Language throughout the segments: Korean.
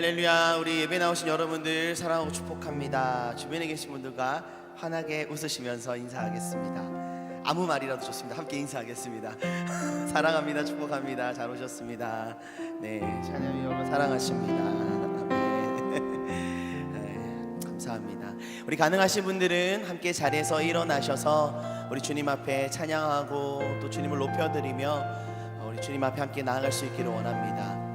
할렐루야. 우리 예배 나오신 여러분들 사랑하고 축복합니다. 주변에 계신 분들과 환하게 웃으시면서 인사하겠습니다. 아무 말이라도 좋습니다. 함께 인사하겠습니다. 사랑합니다. 축복합니다. 잘 오셨습니다. 네, 찬양이 여러분 사랑하십니다. 네, 감사합니다. 우리 가능하신 분들은 함께 자리에서 일어나셔서 우리 주님 앞에 찬양하고 또 주님을 높여드리며 우리 주님 앞에 함께 나아갈 수 있기를 원합니다.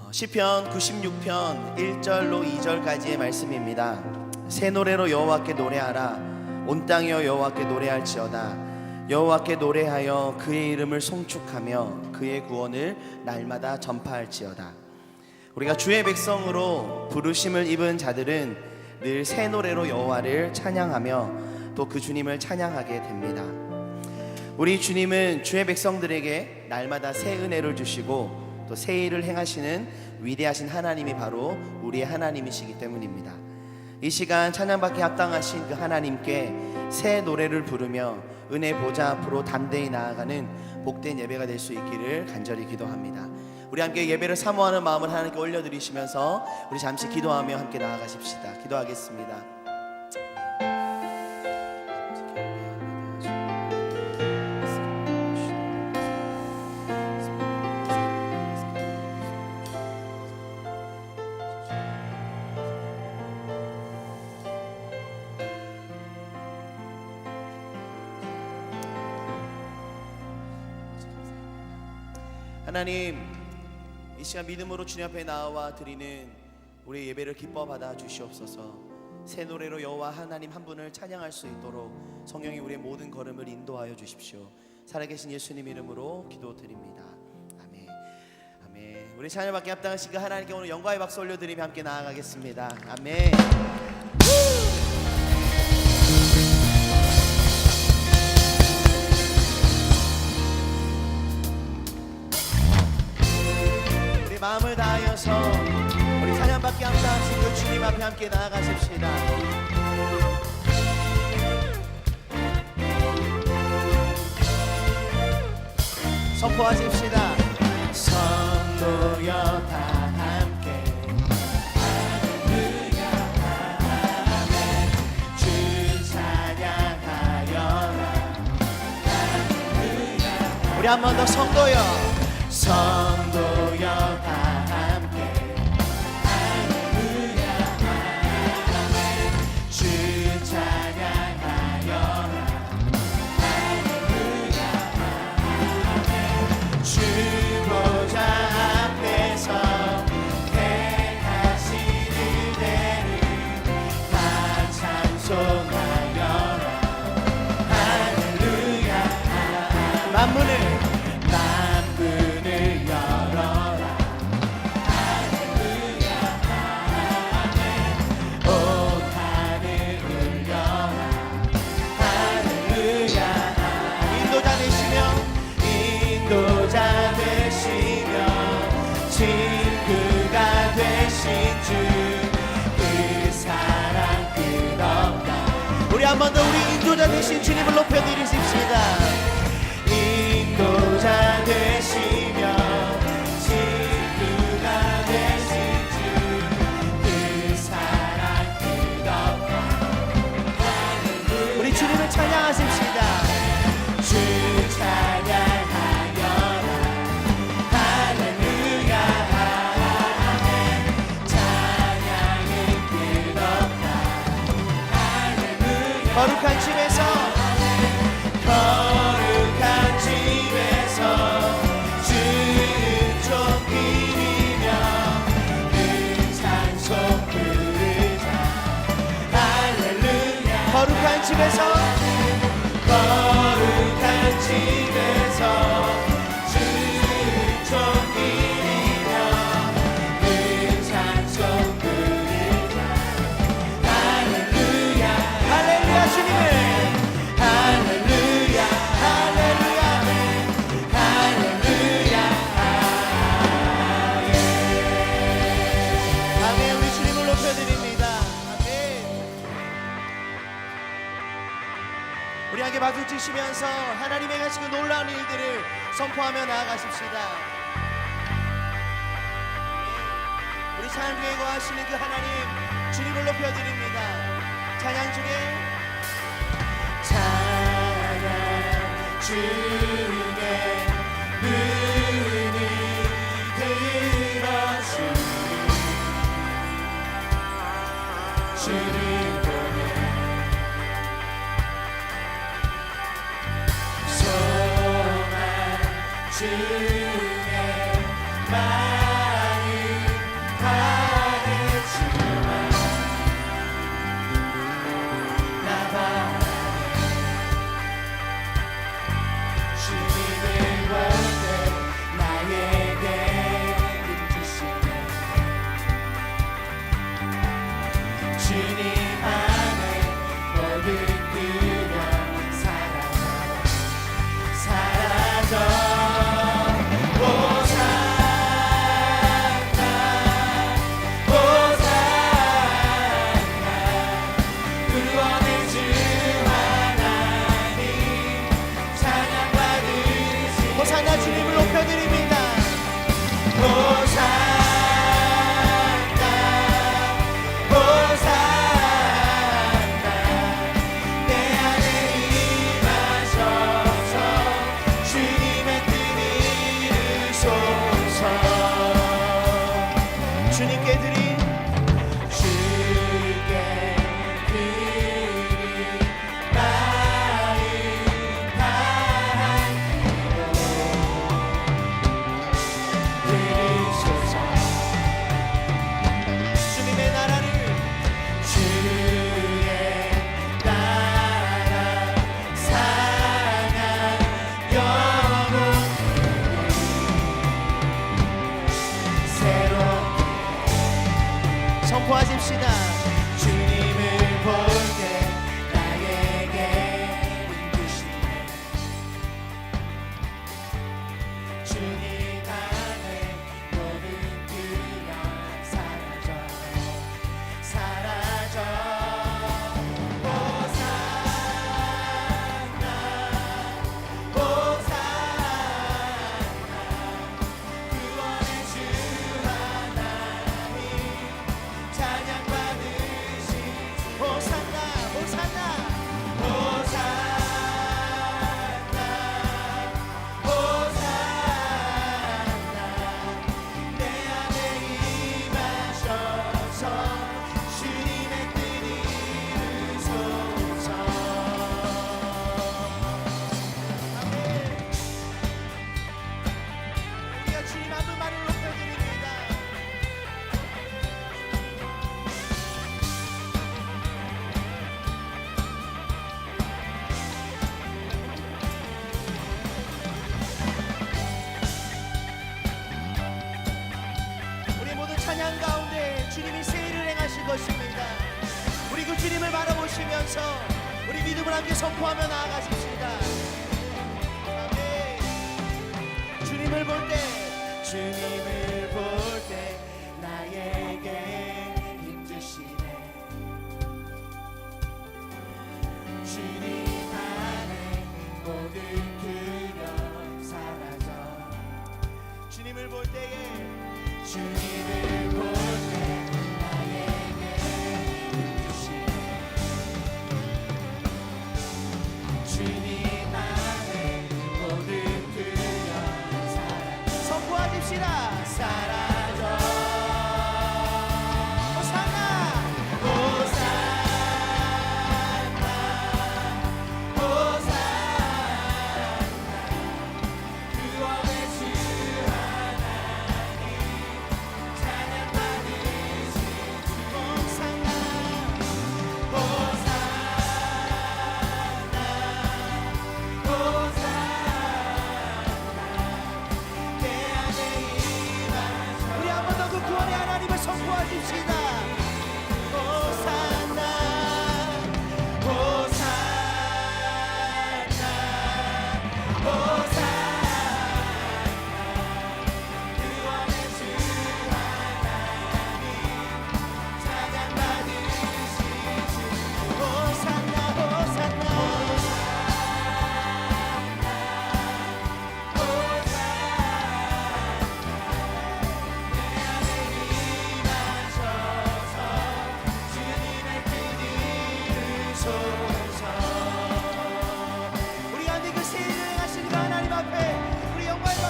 시편 96편 1절로 2절까지의 말씀입니다. 새 노래로 여호와께 노래하라. 온 땅이여 여호와께 노래할지어다. 여호와께 노래하여 그의 이름을 송축하며 그의 구원을 날마다 전파할지어다. 우리가 주의 백성으로 부르심을 입은 자들은 늘 새 노래로 여호와를 찬양하며 또 그 주님을 찬양하게 됩니다. 우리 주님은 주의 백성들에게 날마다 새 은혜를 주시고 또 새 일을 행하시는 위대하신 하나님이 바로 우리의 하나님이시기 때문입니다. 이 시간 찬양받기에 합당하신 그 하나님께 새 노래를 부르며 은혜 보좌 앞으로 담대히 나아가는 복된 예배가 될 수 있기를 간절히 기도합니다. 우리 함께 예배를 사모하는 마음을 하나님께 올려드리시면서 우리 잠시 기도하며 함께 나아가십시다. 기도하겠습니다. 하나님, 이 시간 믿음으로 주님 앞에 나와 드리는 우리의 예배를 기뻐 받아 주시옵소서. 새 노래로 여호와 하나님 한 분을 찬양할 수 있도록 성령이 우리의 모든 걸음을 인도하여 주십시오. 살아계신 예수님 이름으로 기도드립니다. 아멘. 아멘. 우리 찬양받기에 합당하신 그 하나님께 오늘 영광의 박수 올려드리며 함께 나아가겠습니다. 아멘. 마음을 다하여서 우리 찬양받기 합당하신 그 주님 앞에 함께 나아가십시다. 선포하십시다. 성도여 다 함께 할렐루야 아멘. 주 찬양하여라 할렐루야. 우리 한 번 더 성도여 다 함께 할렐루야 아멘. 주 찬양하여라 할렐루야 아멘. 주 보좌 앞에서 택하신 은혜를 다 찬송하여라 할렐루야 아멘. 만문을 열어라 할렐루야 아멘. 온 하늘 울려라 할렐루야 아멘. 인도자 되시며 친구가 되신 주 그 사랑 끝없다. 우리 한 번 더 우리 인도자 되신 주님을 높여드리십시다. 인도자 되시며 친구가 되신 주 그 사랑 끝없다. 우리 주님을 찬양하십시다. 주 찬양하여라 할렐루야 아멘. 찬양은 끝없다 할렐루야. 거룩한 집에서 거룩한 집에서 주는 쫓기며 그 찬송 부르자 할렐루야. 거룩한 집에서 거룩한 집에서 주는 쫓기며 그 찬송 부르자 할렐루야. 할렐루야. 주님을 할렐루야 할렐루야 할렐루야 아멘. 우리 주님을 높여드립니다. 아멘. 외치시면서 하나님의 하시는 놀라운 일들을 선포하며 나아가십시다. 우리 찬양 중에 거하시는 그 하나님 주님을 높여드립니다. 찬양 중에 찬양 중에 문이 들어주니 주를 보내 소망 중에 마음 다해주마 나봐 주님을 볼 때 나에게 힘주시네 주님 안에 모든 두려움 사라져 호산나 호산나 구원의 주 하나님 찬양받으시 호산나 주님을 높여드립니다. 호산나 호산나 내 안에 임하셔서 주님의 뜻 이루소서 주님께 드린 주께 드린 마음 들으소서 주님의 나라를 주의 나라 사랑 영원히 새롭게 선포하십시다. 주님을 볼 때 나에게 힘주시네 주님 안에 모든 두려움 사라져 호산나 호산나 구원의 주 하나님 찬양받으시 호산나 호산나 호산나 호산나 내 안에 임하셔서 주님의 뜻 이루소서 아멘. 우리가 주님 한 분만을 높여드립니다. 우리 모두 찬양 가운데 주님이 새 일을 행하실 것입니다. 우리 그 주님을 바라보시면서 우리 믿음을 함께 선포하며 나아가십시다. 아멘. 주님을 볼 때 나에게 힘주시네 주님 안에 모든 두려움 사라져 주님을 볼 때에 주님을 볼 때 나에게 힘주시네 주님 안에 모든 두려움 사라져 선포하십시다. 사라져 호산나 호산나 호산나 구원의 주 하나님 찬양받으시 호산나 호산나 호산나 내 안에 임하소서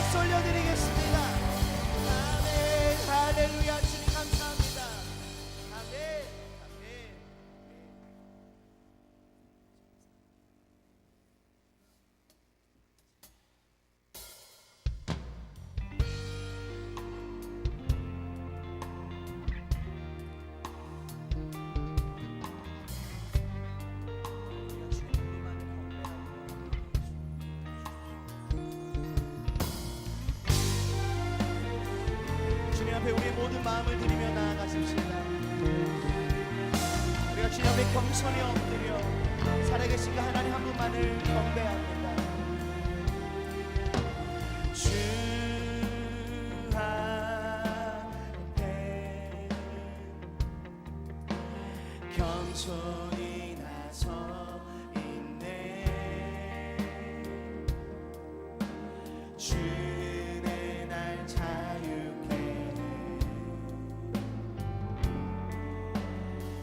박수 올려드리겠습니다. 아멘. 할렐루야. 주님 감사합니다. 아멘. 아멘. 주님 앞에 우리의 모든 마음을 드리며 나아가십시다. 우리가 주님 앞에 겸손히 엎드려 살아계신 그 하나님 한 분만을 경배합니다. 주 앞에 겸손히 나서 있네. 주의 날 자유케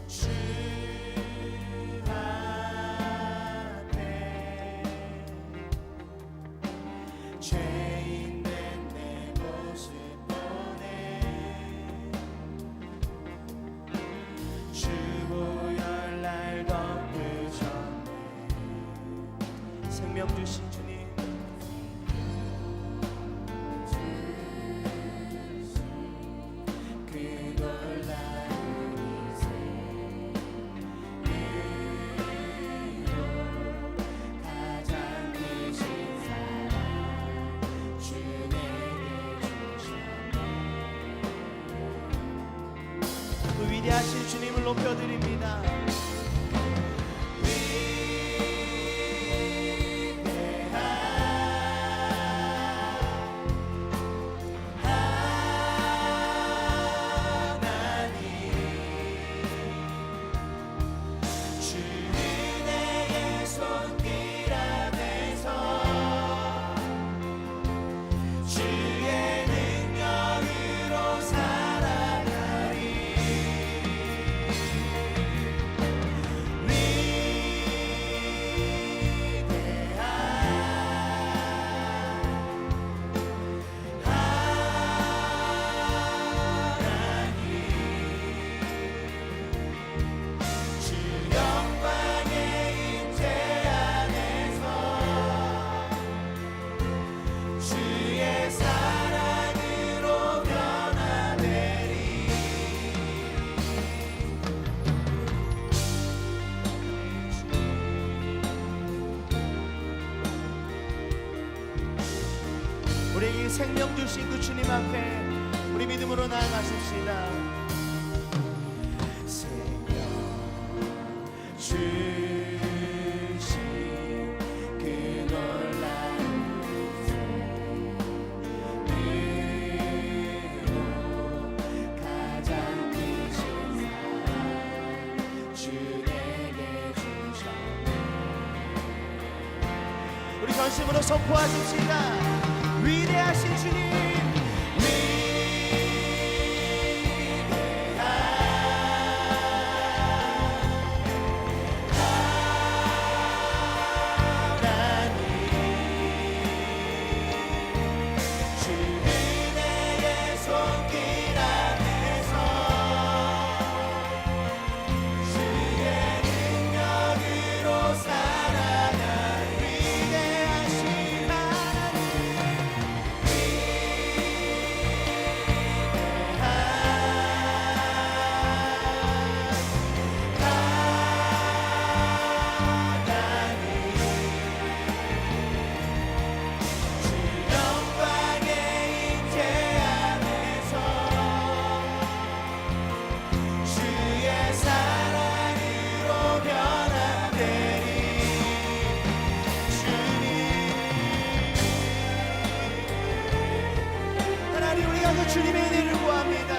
주 앞에 죄인된 내 모습 보내 주 보혈 날 덮으셨네. 생명 주신 주님 그 놀라운 이세 가장 크신 사랑 주 내게 주셨네. 그 위대하신 주님을 높여드립니다. 우리에게 생명 주신 그 주님 앞에 우리 믿음으로 나아가십시다. 생명 주신 그 놀라운 은혜로 가장 크신 사랑 주 내게 주셨네. 우리 전심으로 선포하십시다. 위대하신 주님, 주님의 은혜를 구합니다.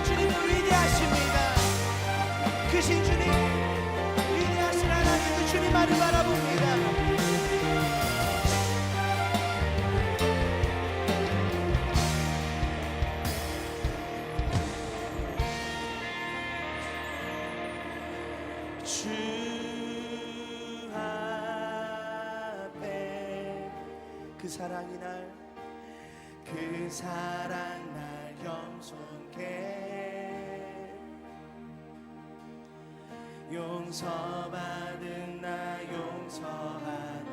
주님은 위대하십니다. 크신 주님, 위대하신 하나님 그 주님만을 바라봅니다. 주 앞에 그 사랑이 날 그 사랑 날 겸손케 용서받은 나 용서하네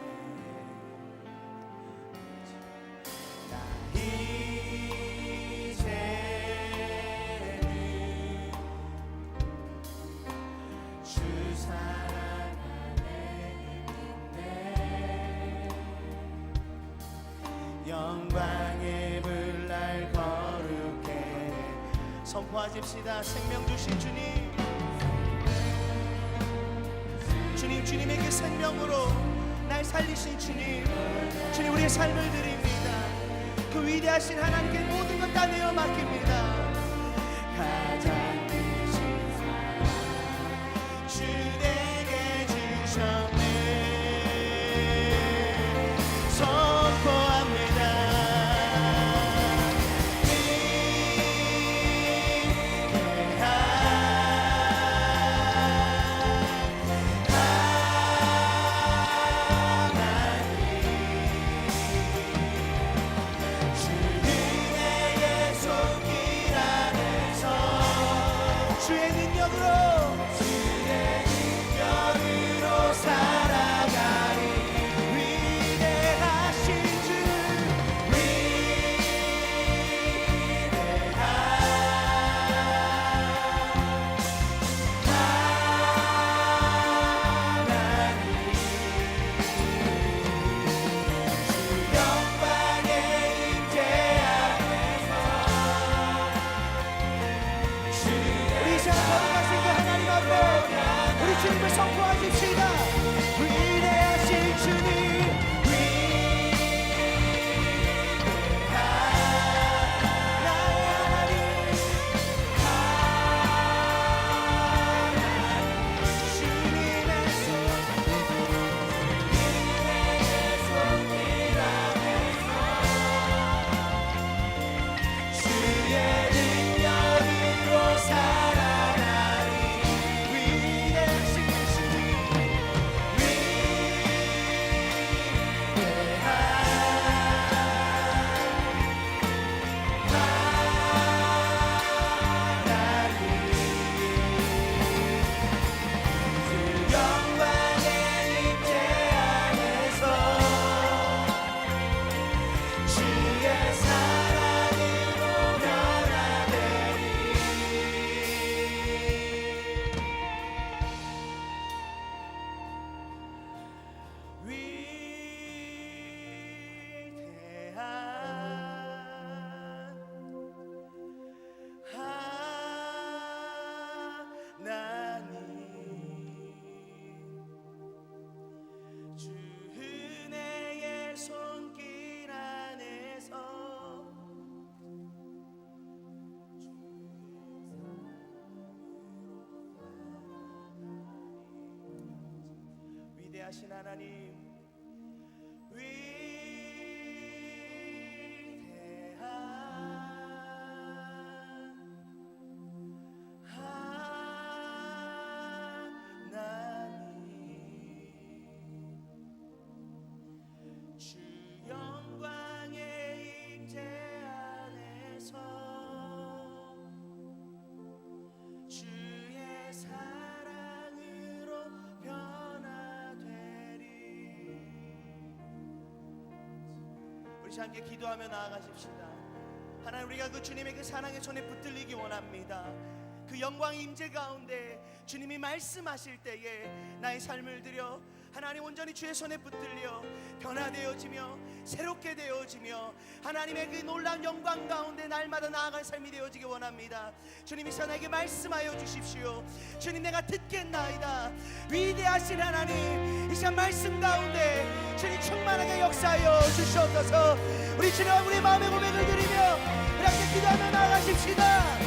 나 이제는 주 사랑 안에 있네 영광의 불 날 거룩해 선포하십시다. 생명 주신 주님 주님 주님의 그 생명으로 날 살리신 주님 주님 우리의 삶을 드립니다. 그 위대하신 하나님께 모든 것 다 내어 맡깁니다. 가장 크신 사랑 주 내게 주셨네 선포합니다. 주님을 선포하십시다. 위대하신 주님 위대하신 하나님 주 영광의 임재 안에서 주의 사랑으로 변화되리. 우리 함께 기도하며 나아가십시다. 하나님 우리가 그 주님의 그 사랑의 손에 붙들리기 원합니다. 그 영광의 임재 가운데 주님이 말씀하실 때에 나의 삶을 들여 하나님 온전히 주의 손에 붙들려 변화되어지며 새롭게 되어지며 하나님의 그 놀라운 영광 가운데 날마다 나아갈 삶이 되어지기 원합니다. 주님이 나에게 말씀하여 주십시오. 주님 내가 듣겠나이다. 위대하신 하나님 이 시간 말씀 가운데 주님 충만하게 역사하여 주시옵소서. 우리 주님 우리 마음의 고백을 드리며 우리 함께 기도하며 나아가십시다.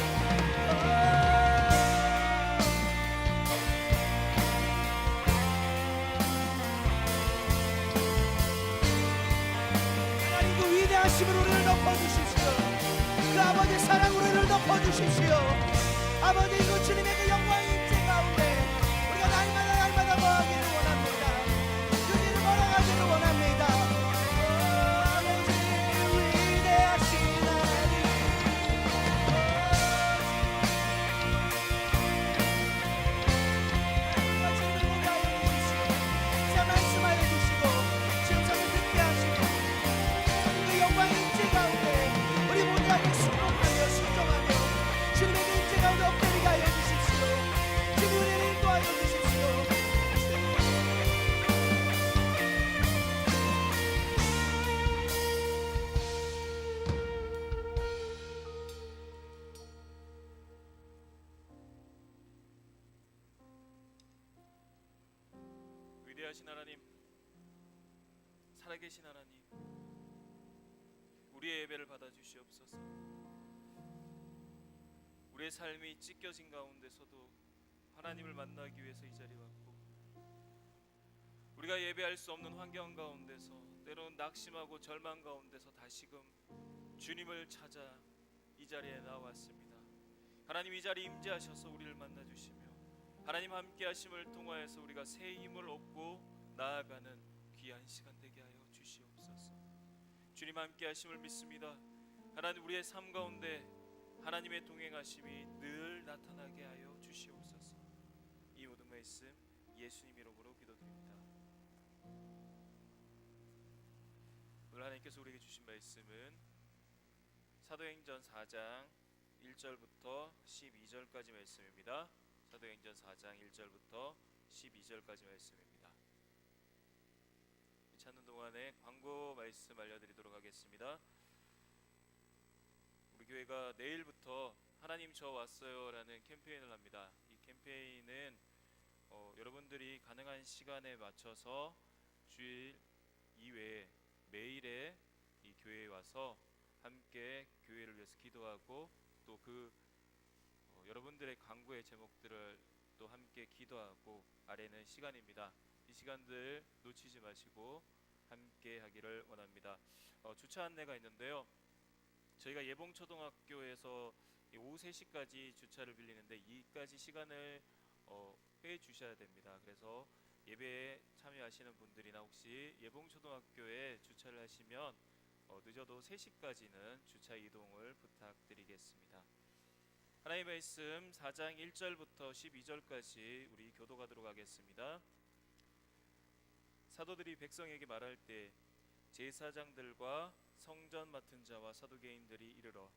하심으로 우리를 덮어주십시오. 그 아버지의 사랑으로 우리를 덮어주십시오. 아버지 그 주님의 그 영광의 임재 가운데 우리가 날마다 위대하신 하나님, 살아계신 하나님, 우리의 예배를 받아주시옵소서. 우리의 삶이 찢겨진 가운데서도 하나님을 만나기 위해서 이 자리에 왔고, 우리가 예배할 수 없는 환경 가운데서, 때로는 낙심하고 절망 가운데서 다시금 주님을 찾아 이 자리에 나왔습니다. 하나님, 이 자리에 임재하셔서 우리를 만나주시며 하나님 함께 하심을 통하여서 우리가 새 힘을 얻고 나아가는 귀한 시간 되게 하여 주시옵소서. 주님 함께 하심을 믿습니다. 하나님, 우리의 삶 가운데 하나님의 동행하심이 늘 나타나게 하여 주시옵소서. 이 모든 말씀 예수님 이름으로 기도드립니다. 오늘 하나님께서 우리에게 주신 말씀은 사도행전 4장 1절부터 12절까지 말씀입니다. 사도행전 4장 1절부터 12절까지 말씀입니다. 찾는 동안에 광고 말씀 알려드리도록 하겠습니다. 우리 교회가 내일부터 하나님 저 왔어요 라는 캠페인을 합니다. 이 캠페인은 여러분들이 가능한 시간에 맞춰서 주일 이외에 매일에 이 교회에 와서 함께 교회를 위해서 기도하고 또 여러분들의 간구의 제목들을 또 함께 기도하고 아뢰는 시간입니다. 이 시간들 놓치지 마시고 함께 하기를 원합니다. 주차 안내가 있는데요. 저희가 예봉초등학교에서 오후 3시까지 주차를 빌리는데 이까지 시간을 해 주셔야 됩니다. 그래서 예배에 참여하시는 분들이나 혹시 예봉초등학교에 주차를 하시면 늦어도 3시까지는 주차 이동을 부탁드리겠습니다. 하나님의 말씀 4장 1절부터 12절까지 우리 교도하도록 하겠습니다. 사도들이 백성에게 말할 때 제사장들과 성전 맡은 자와 사두개인들이 이르러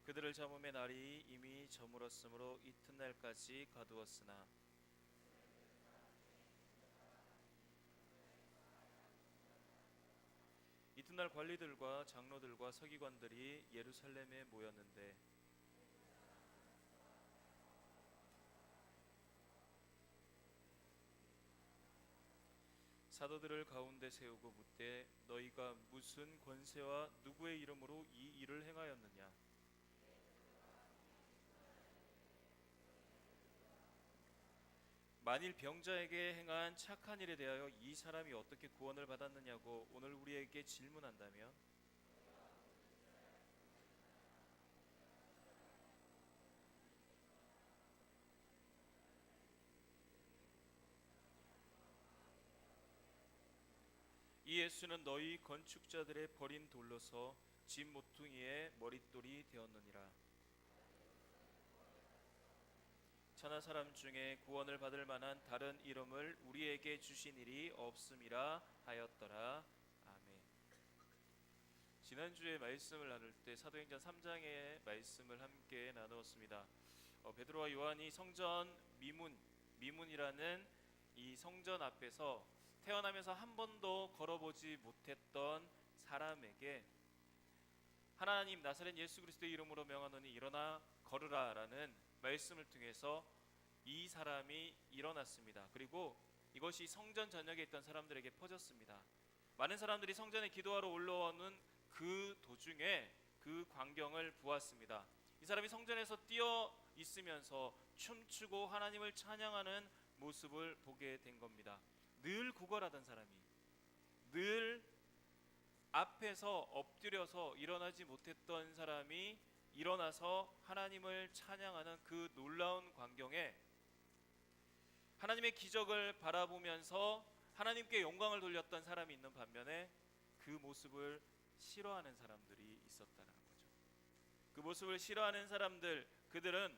그들을 잡음의 날이 이미 저물었으므로 이튿날까지 가두었으나 이튿날 관리들과 장로들과 서기관들이 예루살렘에 모였는데 사도들을 가운데 세우고 묻되 너희가 무슨 권세와 누구의 이름으로 이 일을 행하였느냐? 만일 병자에게 행한 착한 일에 대하여 이 사람이 어떻게 구원을 받았느냐고 오늘 우리에게 질문한다면 이 예수는 너희 건축자들의 버린 돌로서 집 모퉁이의 머릿돌이 되었느니라. 천하 사람 중에 구원을 받을 만한 다른 이름을 우리에게 주신 일이 없음이라 하였더라. 아멘. 지난주에 말씀을 나눌 때 사도행전 3장의 말씀을 함께 나누었습니다. 베드로와 요한이 성전 미문이라는 이 성전 앞에서 태어나면서 한 번도 걸어보지 못했던 사람에게 하나님 나사렛 예수 그리스도의 이름으로 명하노니 일어나 걸으라 라는 말씀을 통해서 이 사람이 일어났습니다. 그리고 이것이 성전 전역에 있던 사람들에게 퍼졌습니다. 많은 사람들이 성전에 기도하러 올라오는 그 도중에 그 광경을 보았습니다. 이 사람이 성전에서 뛰어 있으면서 춤추고 하나님을 찬양하는 모습을 보게 된 겁니다. 늘 구걸하던 사람이 늘 앞에서 엎드려서 일어나지 못했던 사람이 일어나서 하나님을 찬양하는 그 놀라운 광경에 하나님의 기적을 바라보면서 하나님께 영광을 돌렸던 사람이 있는 반면에 그 모습을 싫어하는 사람들이 있었다는 거죠. 그 모습을 싫어하는 사람들, 그들은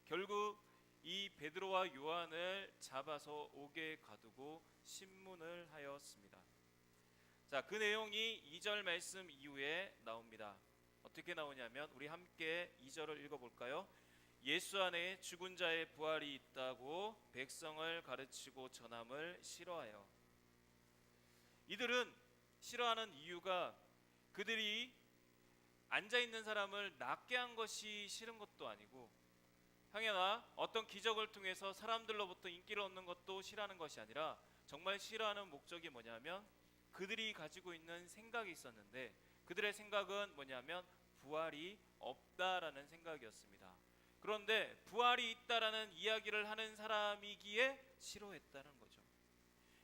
결국 이 베드로와 요한을 잡아서 옥에 가두고 신문을 하였습니다. 자, 그 내용이 2절 말씀 이후에 나옵니다. 어떻게 나오냐면 우리 함께 2절을 읽어볼까요? 예수 안에 죽은 자의 부활이 있다고 백성을 가르치고 전함을 싫어하여. 이들은 싫어하는 이유가 그들이 앉아 있는 사람을 낫게 한 것이 싫은 것도 아니고, 형이나 어떤 기적을 통해서 사람들로부터 인기를 얻는 것도 싫어하는 것이 아니라 정말 싫어하는 목적이 뭐냐면 그들이 가지고 있는 생각이 있었는데, 그들의 생각은 뭐냐면 부활이 없다라는 생각이었습니다. 그런데 부활이 있다라는 이야기를 하는 사람이기에 싫어했다는 거죠.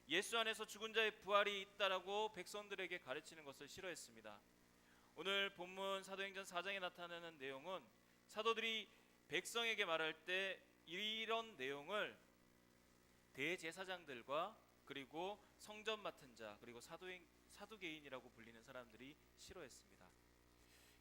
예수 안에서 죽은 자의 부활이 있다라고 백성들에게 가르치는 것을 싫어했습니다. 오늘 본문 사도행전 4장에 나타나는 내용은 사도들이 백성에게 말할 때 이런 내용을 대제사장들과 그리고 성전 맡은 자, 그리고 사두개인이라고 불리는 사람들이 싫어했습니다.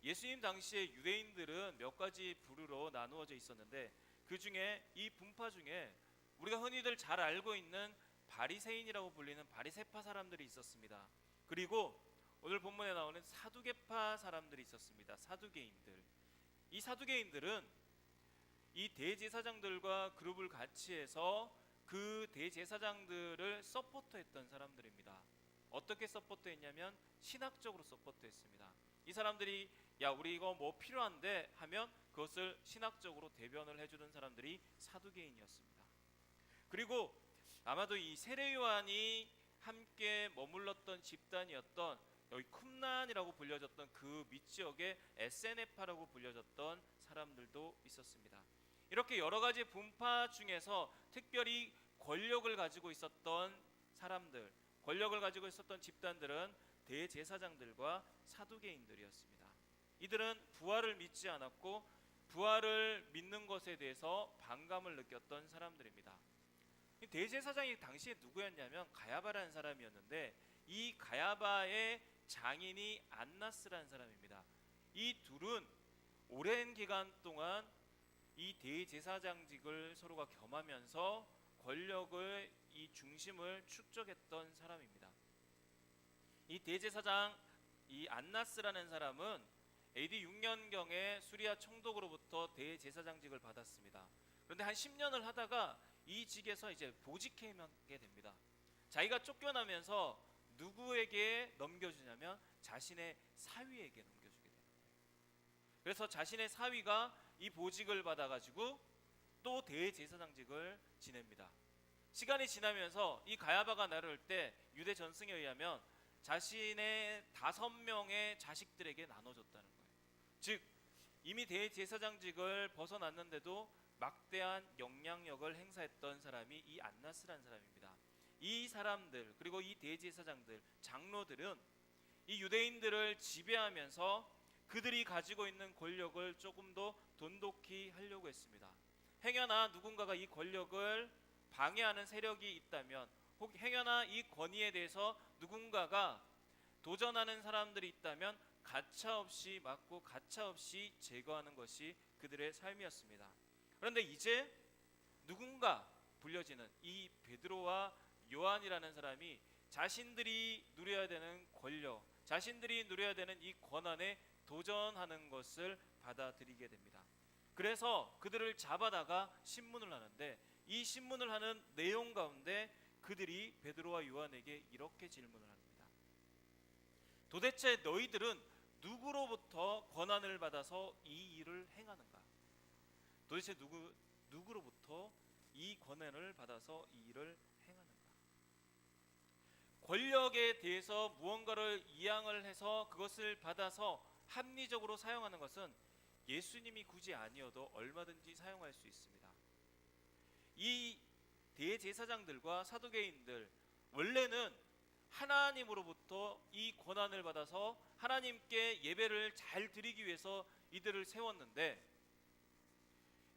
예수님 당시에 유대인들은 몇 가지 부류로 나누어져 있었는데, 그 중에 이 분파 중에 우리가 흔히들 잘 알고 있는 바리새인이라고 불리는 바리새파 사람들이 있었습니다. 그리고 오늘 본문에 나오는 사두개파 사람들이 있었습니다. 사두개인들. 이 사두개인들은 이 대제사장들과 그룹을 같이 해서 그 대제사장들을 서포트했던 사람들입니다. 어떻게 서포트했냐면 신학적으로 서포트했습니다. 이 사람들이 야 우리 이거 뭐 필요한데 하면 그것을 신학적으로 대변을 해주는 사람들이 사두개인이었습니다. 그리고 아마도 이 세례 요한이 함께 머물렀던 집단이었던 여기 쿰란이라고 불려졌던 그 밑지역의 에세네파라고 불려졌던 사람들도 있었습니다. 이렇게 여러 가지 분파 중에서 특별히 권력을 가지고 있었던 사람들, 권력을 가지고 있었던 집단들은 대제사장들과 사두개인들이었습니다. 이들은 부활을 믿지 않았고 부활을 믿는 것에 대해서 반감을 느꼈던 사람들입니다. 이 대제사장이 당시에 누구였냐면 가야바라는 사람이었는데, 이 가야바의 장인이 안나스라는 사람입니다. 이 둘은 오랜 기간 동안 이 대제사장직을 서로가 겸하면서 권력의 이 중심을 축적했던 사람입니다. 이 대제사장 이 안나스라는 사람은 AD 6년경에 수리아 총독으로부터 대제사장직을 받았습니다. 그런데 한 10년을 하다가 이 직에서 이제 보직해하게 됩니다. 자기가 쫓겨나면서 누구에게 넘겨주냐면 자신의 사위에게 넘겨주게 됩니다. 그래서 자신의 사위가 이 보직을 받아가지고 또 대제사장직을 지냅니다. 시간이 지나면서 이 가야바가 나를 때 유대 전승에 의하면 자신의 5명의 자식들에게 나눠줬다는 거예요. 즉 이미 대제사장직을 벗어났는데도 막대한 영향력을 행사했던 사람이 이 안나스라는 사람입니다. 이 사람들 그리고 이 대제사장들, 장로들은 이 유대인들을 지배하면서 그들이 가지고 있는 권력을 조금 더 돈독히 하려고 했습니다. 행여나 누군가가 이 권력을 방해하는 세력이 있다면, 혹 행여나 이 권위에 대해서 누군가가 도전하는 사람들이 있다면 가차없이 막고 가차없이 제거하는 것이 그들의 삶이었습니다. 그런데 이제 누군가 불려지는 이 베드로와 요한이라는 사람이 자신들이 누려야 되는 권력, 자신들이 누려야 되는 이 권한에 도전하는 것을 받아들이게 됩니다. 그래서 그들을 잡아다가 신문을 하는데, 이 신문을 하는 내용 가운데 그들이 베드로와 요한에게 이렇게 질문을 합니다. 도대체 너희들은 누구로부터 권한을 받아서 이 일을 행하는가? 도대체 누구로부터 이 권한을 받아서 이 일을 행하는가? 권력에 대해서 무언가를 이양을 해서 그것을 받아서 합리적으로 사용하는 것은 예수님이 굳이 아니어도 얼마든지 사용할 수 있습니다. 이 대제사장들과 사두개인들, 원래는 하나님으로부터 이 권한을 받아서 하나님께 예배를 잘 드리기 위해서 이들을 세웠는데,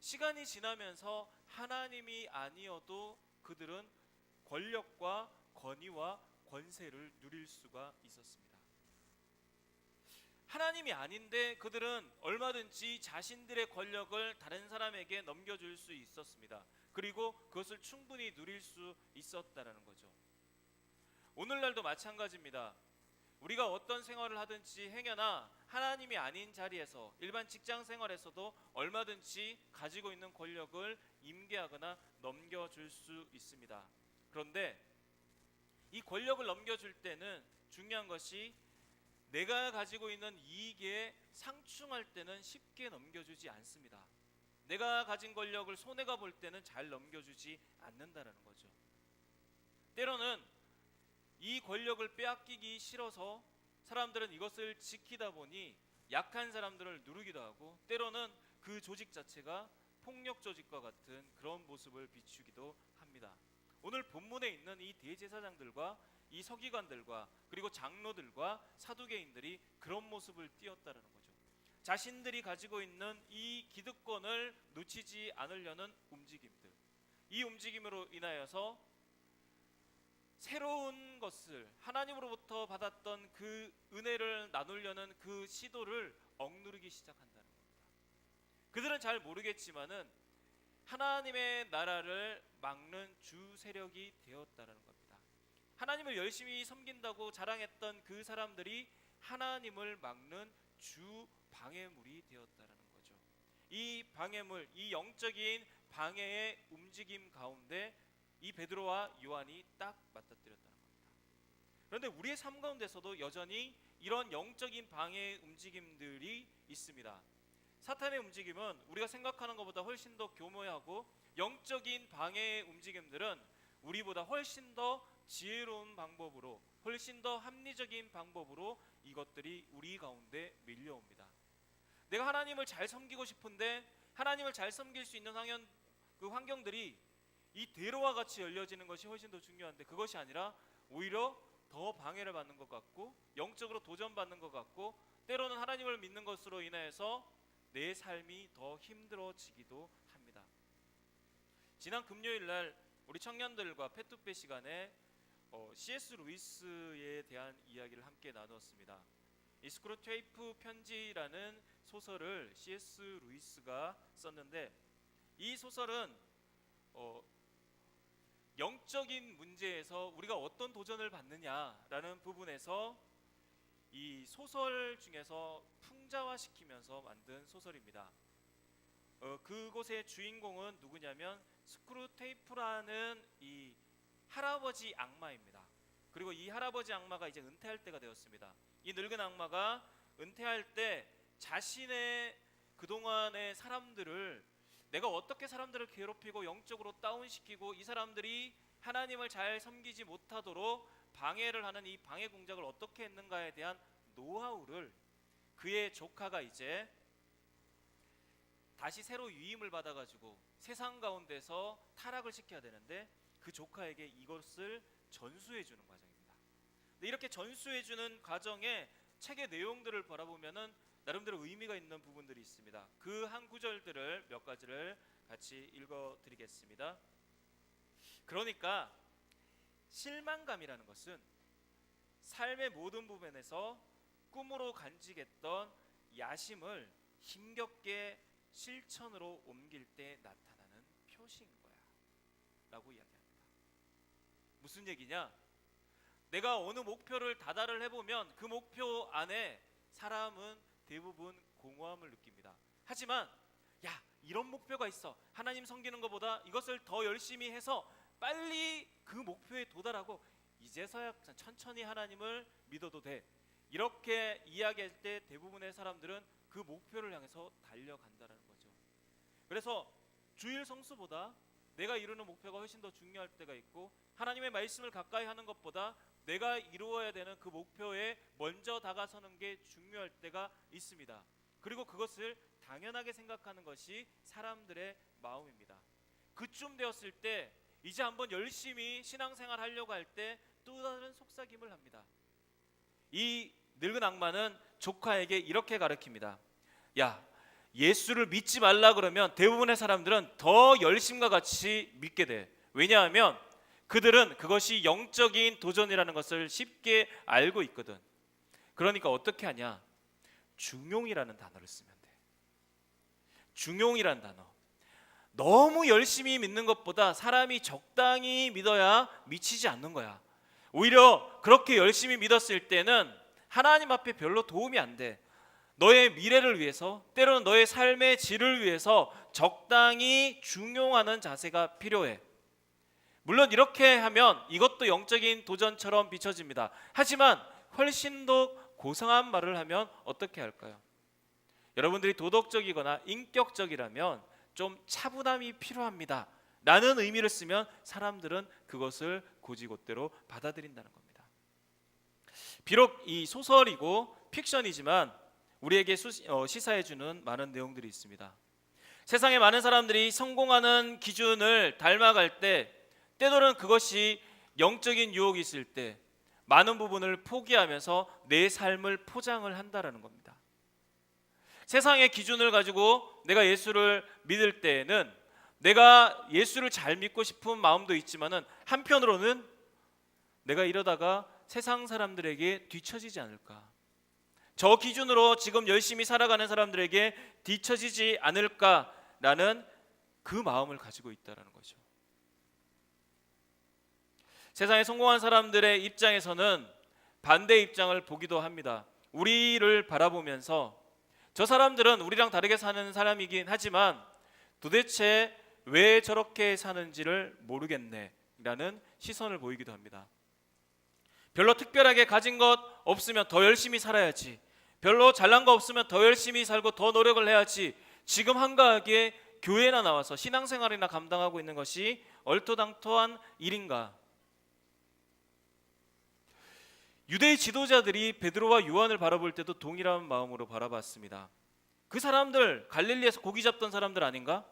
시간이 지나면서 하나님이 아니어도 그들은 권력과 권위와 권세를 누릴 수가 있었습니다. 하나님이 아닌데 그들은 얼마든지 자신들의 권력을 다른 사람에게 넘겨줄 수 있었습니다. 그리고 그것을 충분히 누릴 수 있었다라는 거죠. 오늘날도 마찬가지입니다. 우리가 어떤 생활을 하든지 행여나 하나님이 아닌 자리에서, 일반 직장 생활에서도 얼마든지 가지고 있는 권력을 임계하거나 넘겨줄 수 있습니다. 그런데 이 권력을 넘겨줄 때는 중요한 것이 내가 가지고 있는 이익에 상충할 때는 쉽게 넘겨주지 않습니다. 내가 가진 권력을 손해가 볼 때는 잘 넘겨주지 않는다는 거죠. 때로는 이 권력을 빼앗기기 싫어서 사람들은 이것을 지키다 보니 약한 사람들을 누르기도 하고, 때로는 그 조직 자체가 폭력 조직과 같은 그런 모습을 비추기도 합니다. 오늘 본문에 있는 이 대제사장들과 이 서기관들과 그리고 장로들과 사두개인들이 그런 모습을 띄었다는 거죠. 자신들이 가지고 있는 이 기득권을 놓치지 않으려는 움직임들, 이 움직임으로 인하여서 새로운 것을, 하나님으로부터 받았던 그 은혜를 나누려는 그 시도를 억누르기 시작한다는 겁니다. 그들은 잘 모르겠지만은 하나님의 나라를 막는 주 세력이 되었다는 겁니다. 하나님을 열심히 섬긴다고 자랑했던 그 사람들이 하나님을 막는 주 방해물이 되었다는 거죠. 이 방해물, 이 영적인 방해의 움직임 가운데 이 베드로와 요한이 딱 맞닥뜨렸다는 겁니다. 그런데 우리의 삶 가운데서도 여전히 이런 영적인 방해의 움직임들이 있습니다. 사탄의 움직임은 우리가 생각하는 것보다 훨씬 더 교묘하고, 영적인 방해의 움직임들은 우리보다 훨씬 더 지혜로운 방법으로, 훨씬 더 합리적인 방법으로 이것들이 우리 가운데 밀려옵니다. 내가 하나님을 잘 섬기고 싶은데 하나님을 잘 섬길 수 있는 환경들이 이 대로와 같이 열려지는 것이 훨씬 더 중요한데, 그것이 아니라 오히려 더 방해를 받는 것 같고, 영적으로 도전받는 것 같고, 때로는 하나님을 믿는 것으로 인해서 내 삶이 더 힘들어지기도 합니다. 지난 금요일 날 우리 청년들과 페투페 시간에 C.S. 루이스에 대한 이야기를 함께 나누었습니다. 이 스크루테이프 편지라는 소설을 C.S. 루이스가 썼는데, 이 소설은 영적인 문제에서 우리가 어떤 도전을 받느냐라는 부분에서 이 소설 중에서 풍자화시키면서 만든 소설입니다. 그곳의 주인공은 누구냐면 스크루테이프라는 이 할아버지 악마입니다. 그리고 이 할아버지 악마가 이제 은퇴할 때가 되었습니다. 이 늙은 악마가 은퇴할 때 자신의 그동안의 사람들을, 내가 어떻게 사람들을 괴롭히고 영적으로 다운시키고 이 사람들이 하나님을 잘 섬기지 못하도록 방해를 하는 이 방해 공작을 어떻게 했는가에 대한 노하우를 그의 조카가 이제 다시 새로 유임을 받아가지고 세상 가운데서 타락을 시켜야 되는데, 그 조카에게 이것을 전수해주는 과정입니다. 근데 이렇게 전수해주는 과정에 책의 내용들을 바라보면은 나름대로 의미가 있는 부분들이 있습니다. 그 한 구절들을 몇 가지를 같이 읽어드리겠습니다. 그러니까 실망감이라는 것은 삶의 모든 부분에서 꿈으로 간직했던 야심을 힘겹게 실천으로 옮길 때 나타나는 표시인 거야 라고 이야기합니다. 무슨 얘기냐? 내가 어느 목표를 다달을 해보면 그 목표 안에 사람은 대부분 공허함을 느낍니다. 하지만 이런 목표가 있어, 하나님 섬기는 것보다 이것을 더 열심히 해서 빨리 그 목표에 도달하고 이제서야 천천히 하나님을 믿어도 돼, 이렇게 이야기할 때 대부분의 사람들은 그 목표를 향해서 달려간다는 거죠. 그래서 주일 성수보다 내가 이루는 목표가 훨씬 더 중요할 때가 있고, 하나님의 말씀을 가까이 하는 것보다 내가 이루어야 되는 그 목표에 먼저 다가서는 게 중요할 때가 있습니다. 그리고 그것을 당연하게 생각하는 것이 사람들의 마음입니다. 그쯤 되었을 때 이제 한번 열심히 신앙생활 하려고 할 때 또 다른 속삭임을 합니다. 이 늙은 악마는 조카에게 이렇게 가르칩니다. 예수를 믿지 말라 그러면 대부분의 사람들은 더 열심과 같이 믿게 돼. 왜냐하면 그들은 그것이 영적인 도전이라는 것을 쉽게 알고 있거든. 그러니까 어떻게 하냐? 중용이라는 단어를 쓰면 돼. 중용이라는 단어. 너무 열심히 믿는 것보다 사람이 적당히 믿어야 미치지 않는 거야. 오히려 그렇게 열심히 믿었을 때는 하나님 앞에 별로 도움이 안 돼. 너의 미래를 위해서, 때로는 너의 삶의 질을 위해서 적당히 중용하는 자세가 필요해. 물론 이렇게 하면 이것도 영적인 도전처럼 비춰집니다. 하지만 훨씬 더 고상한 말을 하면 어떻게 할까요? 여러분들이 도덕적이거나 인격적이라면 좀 차분함이 필요합니다 라는 의미를 쓰면 사람들은 그것을 곧이곧대로 받아들인다는 겁니다. 비록 이 소설이고 픽션이지만 우리에게 시사해주는 많은 내용들이 있습니다. 세상에 많은 사람들이 성공하는 기준을 닮아갈 때 때로는 그것이 영적인 유혹이 있을 때 많은 부분을 포기하면서 내 삶을 포장을 한다라는 겁니다. 세상의 기준을 가지고 내가 예수를 믿을 때에는 내가 예수를 잘 믿고 싶은 마음도 있지만은 한편으로는 내가 이러다가 세상 사람들에게 뒤처지지 않을까, 저 기준으로 지금 열심히 살아가는 사람들에게 뒤처지지 않을까라는 그 마음을 가지고 있다는 거죠. 세상에 성공한 사람들의 입장에서는 반대 입장을 보기도 합니다. 우리를 바라보면서 저 사람들은 우리랑 다르게 사는 사람이긴 하지만 도대체 왜 저렇게 사는지를 모르겠네 라는 시선을 보이기도 합니다. 별로 특별하게 가진 것 없으면 더 열심히 살아야지, 별로 잘난 거 없으면 더 열심히 살고 더 노력을 해야지, 지금 한가하게 교회나 나와서 신앙생활이나 감당하고 있는 것이 얼토당토한 일인가. 유대의 지도자들이 베드로와 요한을 바라볼 때도 동일한 마음으로 바라봤습니다. 그 사람들 갈릴리에서 고기 잡던 사람들 아닌가?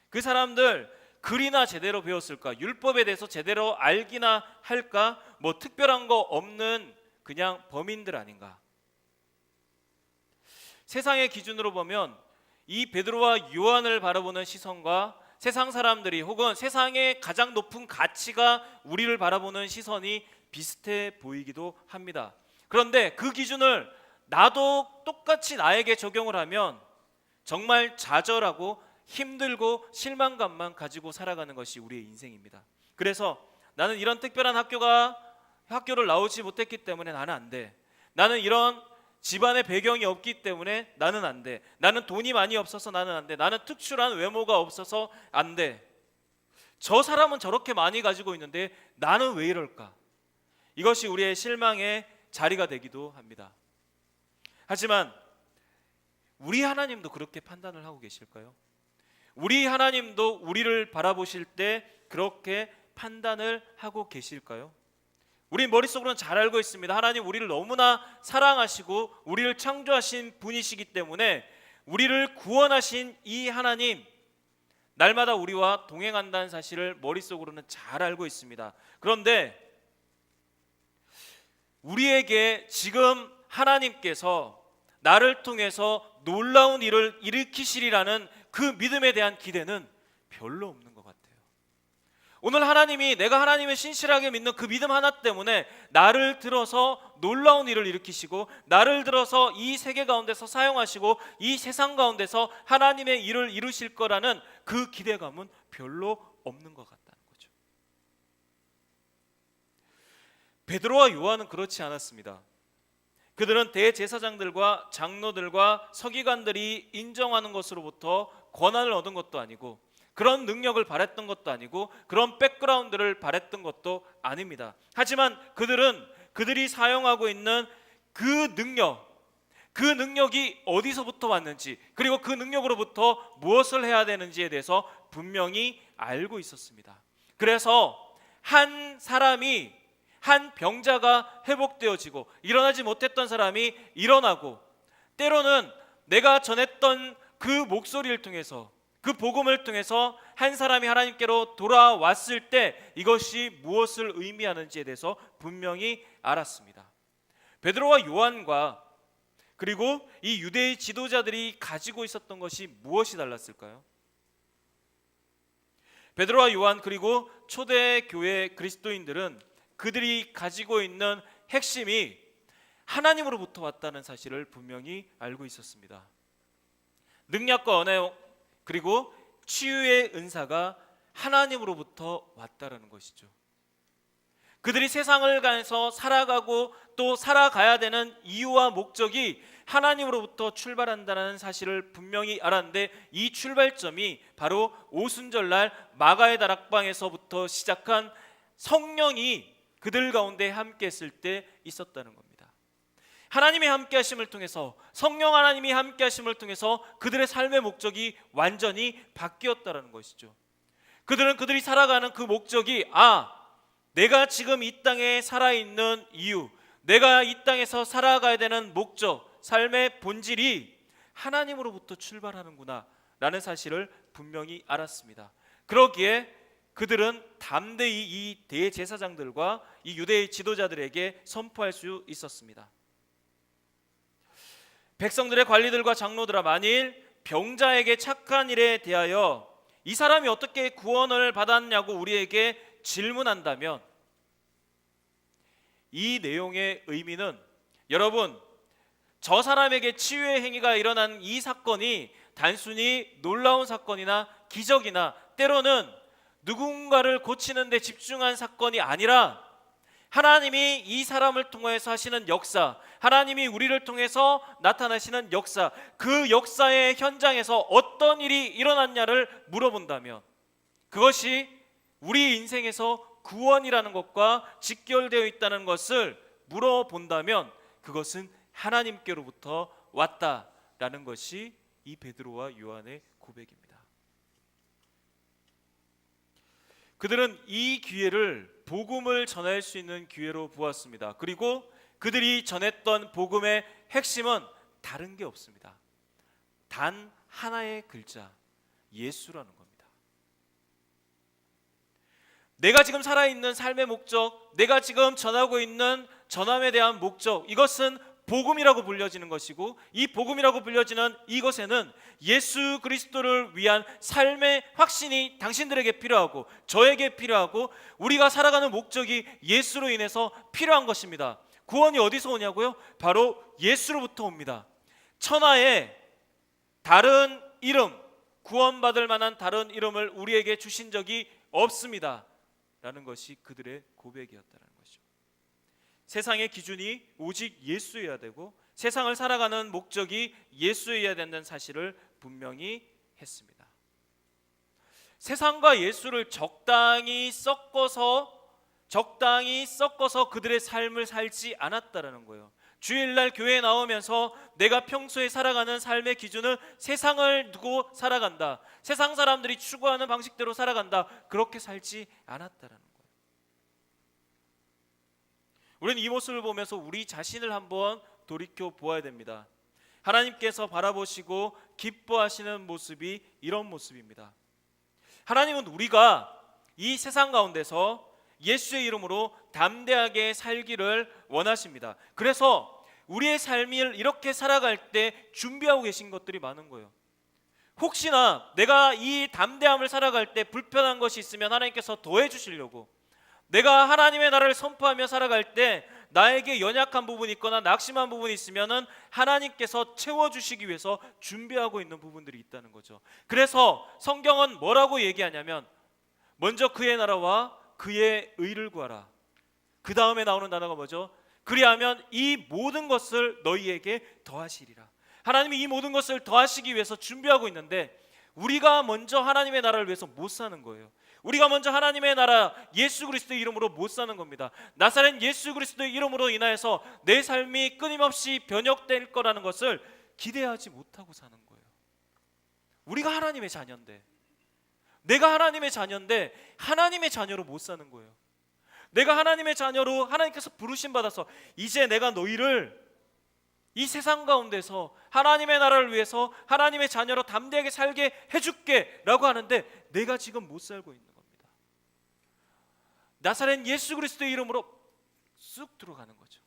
그 사람들 글이나 제대로 배웠을까? 율법에 대해서 제대로 알기나 할까? 뭐 특별한 거 없는 그냥 범인들 아닌가? 세상의 기준으로 보면 이 베드로와 요한을 바라보는 시선과 세상 사람들이 혹은 세상의 가장 높은 가치가 우리를 바라보는 시선이 비슷해 보이기도 합니다. 그런데 그 기준을 나도 똑같이 나에게 적용을 하면 정말 좌절하고 힘들고 실망감만 가지고 살아가는 것이 우리의 인생입니다. 그래서 나는 이런 특별한 학교를 나오지 못했기 때문에 나는 안 돼. 나는 이런 집안의 배경이 없기 때문에 나는 안 돼. 나는 돈이 많이 없어서 나는 안 돼. 나는 특출한 외모가 없어서 안 돼. 저 사람은 저렇게 많이 가지고 있는데 나는 왜 이럴까? 이것이 우리의 실망의 자리가 되기도 합니다. 하지만 우리 하나님도 그렇게 판단을 하고 계실까요? 우리 하나님도 우리를 바라보실 때 그렇게 판단을 하고 계실까요? 우리 머릿속으로는 잘 알고 있습니다. 하나님 우리를 너무나 사랑하시고 우리를 창조하신 분이시기 때문에 우리를 구원하신 이 하나님, 날마다 우리와 동행한다는 사실을 머릿속으로는 잘 알고 있습니다. 그런데 우리에게 지금 하나님께서 나를 통해서 놀라운 일을 일으키시리라는 그 믿음에 대한 기대는 별로 없는 것 같아요. 오늘 하나님이, 내가 하나님을 신실하게 믿는 그 믿음 하나 때문에 나를 들어서 놀라운 일을 일으키시고 나를 들어서 이 세계 가운데서 사용하시고 이 세상 가운데서 하나님의 일을 이루실 거라는 그 기대감은 별로 없는 것 같다는 거죠. 베드로와 요한은 그렇지 않았습니다. 그들은 대제사장들과 장로들과 서기관들이 인정하는 것으로부터 권한을 얻은 것도 아니고 그런 능력을 바랬던 것도 아니고 그런 백그라운드를 바랬던 것도 아닙니다. 하지만 그들이 사용하고 있는 그 능력이 어디서부터 왔는지, 그리고 그 능력으로부터 무엇을 해야 되는지에 대해서 분명히 알고 있었습니다. 그래서 한 병자가 회복되어지고 일어나지 못했던 사람이 일어나고, 때로는 내가 전했던 그 목소리를 통해서, 그 복음을 통해서 한 사람이 하나님께로 돌아왔을 때 이것이 무엇을 의미하는지에 대해서 분명히 알았습니다. 베드로와 요한과 그리고 이 유대의 지도자들이 가지고 있었던 것이 무엇이 달랐을까요? 베드로와 요한 그리고 초대 교회 그리스도인들은 그들이 가지고 있는 핵심이 하나님으로부터 왔다는 사실을 분명히 알고 있었습니다. 능력과 은혜 그리고 치유의 은사가 하나님으로부터 왔다라는 것이죠. 그들이 세상을 가서 살아가고 또 살아가야 되는 이유와 목적이 하나님으로부터 출발한다는 사실을 분명히 알았는데, 이 출발점이 바로 오순절날 마가의 다락방에서부터 시작한 성령이 그들 가운데 함께 했을 때 있었다는 겁니다. 하나님의 함께 하심을 통해서, 성령 하나님이 함께 하심을 통해서 그들의 삶의 목적이 완전히 바뀌었다라는 것이죠. 그들이 살아가는 그 목적이, 내가 지금 이 땅에 살아있는 이유, 내가 이 땅에서 살아가야 되는 목적, 삶의 본질이 하나님으로부터 출발하는구나 라는 사실을 분명히 알았습니다. 그러기에 그들은 담대히 이 대제사장들과 이 유대의 지도자들에게 선포할 수 있었습니다. 백성들의 관리들과 장로들아, 만일 병자에게 착한 일에 대하여 이 사람이 어떻게 구원을 받았냐고 우리에게 질문한다면, 이 내용의 의미는, 여러분, 저 사람에게 치유의 행위가 일어난 이 사건이 단순히 놀라운 사건이나 기적이나 때로는 누군가를 고치는 데 집중한 사건이 아니라, 하나님이 이 사람을 통해서 하시는 역사, 하나님이 우리를 통해서 나타나시는 역사, 그 역사의 현장에서 어떤 일이 일어났냐를 물어본다면, 그것이 우리 인생에서 구원이라는 것과 직결되어 있다는 것을 물어본다면, 그것은 하나님께로부터 왔다라는 것이 이 베드로와 요한의 고백입니다. 그들은 이 기회를 복음을 전할 수 있는 기회로 보았습니다. 그리고 그들이 전했던 복음의 핵심은 다른 게 없습니다. 단 하나의 글자, 예수라는 겁니다. 내가 지금 살아있는 삶의 목적, 내가 지금 전하고 있는 전함에 대한 목적, 이것은 복음이라고 불려지는 것이고, 이 복음이라고 불려지는 이것에는 예수 그리스도를 위한 삶의 확신이 당신들에게 필요하고 저에게 필요하고, 우리가 살아가는 목적이 예수로 인해서 필요한 것입니다. 구원이 어디서 오냐고요? 바로 예수로부터 옵니다. 천하에 다른 이름, 구원받을 만한 다른 이름을 우리에게 주신 적이 없습니다 라는 것이 그들의 고백이었다는 것이죠. 세상의 기준이 오직 예수여야 되고, 세상을 살아가는 목적이 예수여야 된다는 사실을 분명히 했습니다. 세상과 예수를 적당히 섞어서 그들의 삶을 살지 않았다라는 거예요. 주일날 교회에 나오면서 내가 평소에 살아가는 삶의 기준은 세상을 두고 살아간다, 세상 사람들이 추구하는 방식대로 살아간다, 그렇게 살지 않았다라는 거예요. 우리는 이 모습을 보면서 우리 자신을 한번 돌이켜 보아야 됩니다. 하나님께서 바라보시고 기뻐하시는 모습이 이런 모습입니다. 하나님은 우리가 이 세상 가운데서 예수의 이름으로 담대하게 살기를 원하십니다. 그래서 우리의 삶을 이렇게 살아갈 때 준비하고 계신 것들이 많은 거예요. 혹시나 내가 이 담대함을 살아갈 때 불편한 것이 있으면 하나님께서 더해 주시려고, 내가 하나님의 나라를 선포하며 살아갈 때 나에게 연약한 부분이 있거나 낙심한 부분이 있으면 하나님께서 채워주시기 위해서 준비하고 있는 부분들이 있다는 거죠. 그래서 성경은 뭐라고 얘기하냐면, 먼저 그의 나라와 그의 의를 구하라. 그 다음에 나오는 단어가 뭐죠? 그리하면 이 모든 것을 너희에게 더하시리라. 하나님이 이 모든 것을 더하시기 위해서 준비하고 있는데, 우리가 먼저 하나님의 나라를 위해서 못 사는 거예요. 우리가 먼저 하나님의 나라 예수 그리스도의 이름으로 못 사는 겁니다. 나사렛 예수 그리스도의 이름으로 인하여서 내 삶이 끊임없이 변혁될 거라는 것을 기대하지 못하고 사는 거예요. 우리가 하나님의 자녀인데, 내가 하나님의 자녀인데 하나님의 자녀로 못 사는 거예요. 내가 하나님의 자녀로 하나님께서 부르심 받아서 이제 내가 너희를 이 세상 가운데서 하나님의 나라를 위해서 하나님의 자녀로 담대하게 살게 해줄게 라고 하는데, 내가 지금 못 살고 있는 겁니다. 나사렛 예수 그리스도의 이름으로 쑥 들어가는 거죠.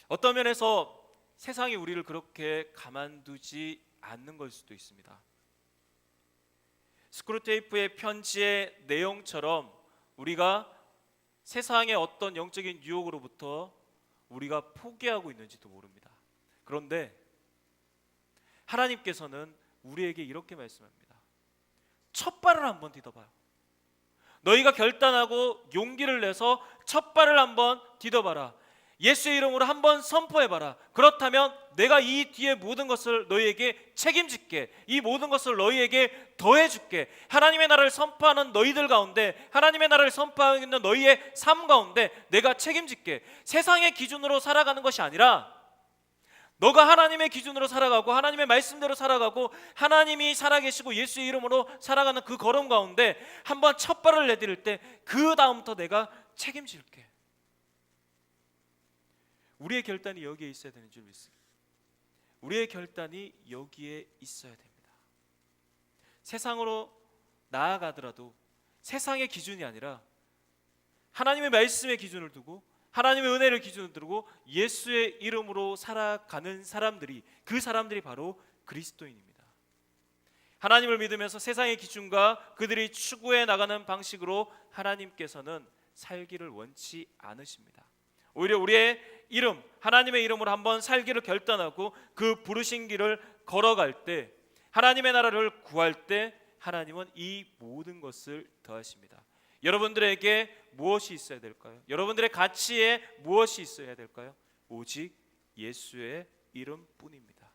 어떤 면에서 세상이 우리를 그렇게 가만두지 않는 걸 수도 있습니다. 스크루테이프의 편지의 내용처럼 우리가 세상의 어떤 영적인 유혹으로부터 우리가 포기하고 있는지도 모릅니다. 그런데 하나님께서는 우리에게 이렇게 말씀합니다. 첫 발을 한번 디뎌봐요. 너희가 결단하고 용기를 내서 첫 발을 한번 디뎌봐라. 예수의 이름으로 한번 선포해봐라. 그렇다면 내가 이 뒤에 모든 것을 너희에게 책임질게. 이 모든 것을 너희에게 더해줄게. 하나님의 나라를 선포하는 너희들 가운데, 하나님의 나라를 선포하고 있는 너희의 삶 가운데 내가 책임질게. 세상의 기준으로 살아가는 것이 아니라 너가 하나님의 기준으로 살아가고 하나님의 말씀대로 살아가고 하나님이 살아계시고 예수의 이름으로 살아가는 그 걸음 가운데 한번 첫 발을 내디딜 때 그 다음부터 내가 책임질게. 우리의 결단이 여기에 있어야 되는 줄 믿습니다. 우리의 결단이 여기에 있어야 됩니다. 세상으로 나아가더라도 세상의 기준이 아니라 하나님의 말씀의 기준을 두고 하나님의 은혜를 기준으로 두고 예수의 이름으로 살아가는 사람들이, 그 사람들이 바로 그리스도인입니다. 하나님을 믿으면서 세상의 기준과 그들이 추구해 나가는 방식으로 하나님께서는 살기를 원치 않으십니다. 오히려 우리의 이름, 하나님의 이름으로 한번 살기를 결단하고 그 부르신 길을 걸어갈 때, 하나님의 나라를 구할 때 하나님은 이 모든 것을 더하십니다. 여러분들에게 무엇이 있어야 될까요? 여러분들의 가치에 무엇이 있어야 될까요? 오직 예수의 이름뿐입니다.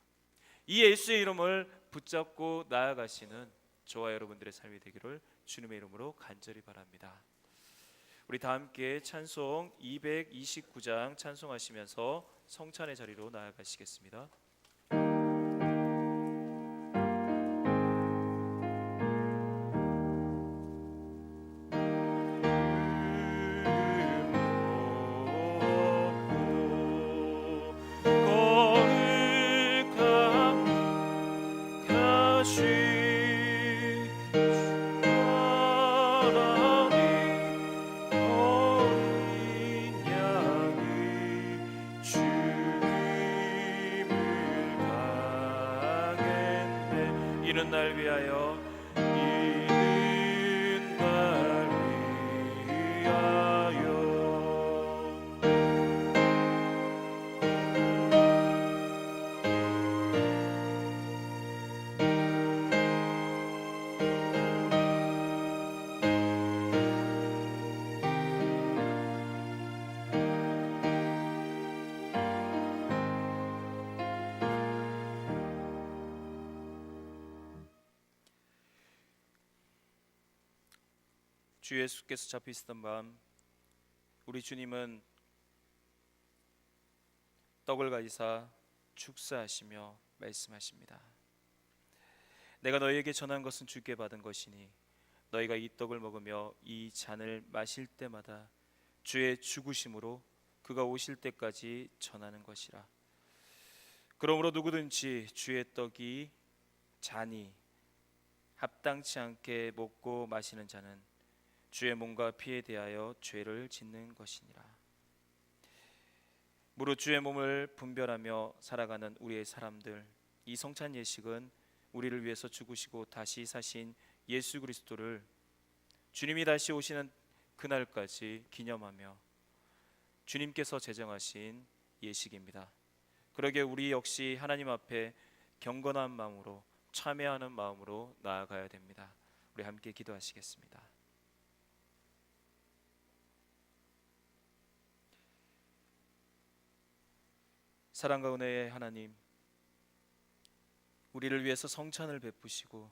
이 예수의 이름을 붙잡고 나아가시는 저와 여러분들의 삶이 되기를 주님의 이름으로 간절히 바랍니다. 우리 다 함께 찬송 229장 찬송하시면서 성찬의 자리로 나아가시겠습니다. 이는 날 위하여, 이는 날 위하여. 주 예수께서 잡히시던 밤 우리 주님은 떡을 가지사 축사하시며 말씀하십니다. 내가 너희에게 전한 것은 주께 받은 것이니 너희가 이 떡을 먹으며 이 잔을 마실 때마다 주의 죽으심으로 그가 오실 때까지 전하는 것이라. 그러므로 누구든지 주의 떡이 잔이 합당치 않게 먹고 마시는 자는 주의 몸과 피에 대하여 죄를 짓는 것이니라. 무릇 주의 몸을 분별하며 살아가는 우리의 사람들, 이 성찬 예식은 우리를 위해서 죽으시고 다시 사신 예수 그리스도를 주님이 다시 오시는 그날까지 기념하며 주님께서 제정하신 예식입니다. 그러기에 우리 역시 하나님 앞에 경건한 마음으로, 참회하는 마음으로 나아가야 됩니다. 우리 함께 기도하시겠습니다. 사랑과 은혜의 하나님, 우리를 위해서 성찬을 베푸시고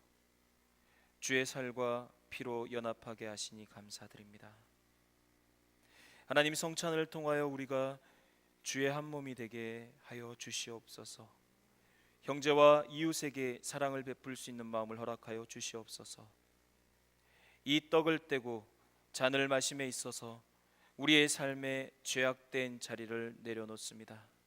주의 살과 피로 연합하게 하시니 감사드립니다. 하나님, 성찬을 통하여 우리가 주의 한 몸이 되게 하여 주시옵소서. 형제와 이웃에게 사랑을 베풀 수 있는 마음을 허락하여 주시옵소서. 이 떡을 떼고 잔을 마심에 있어서 우리의 삶에 죄악된 자리를 내려놓습니다.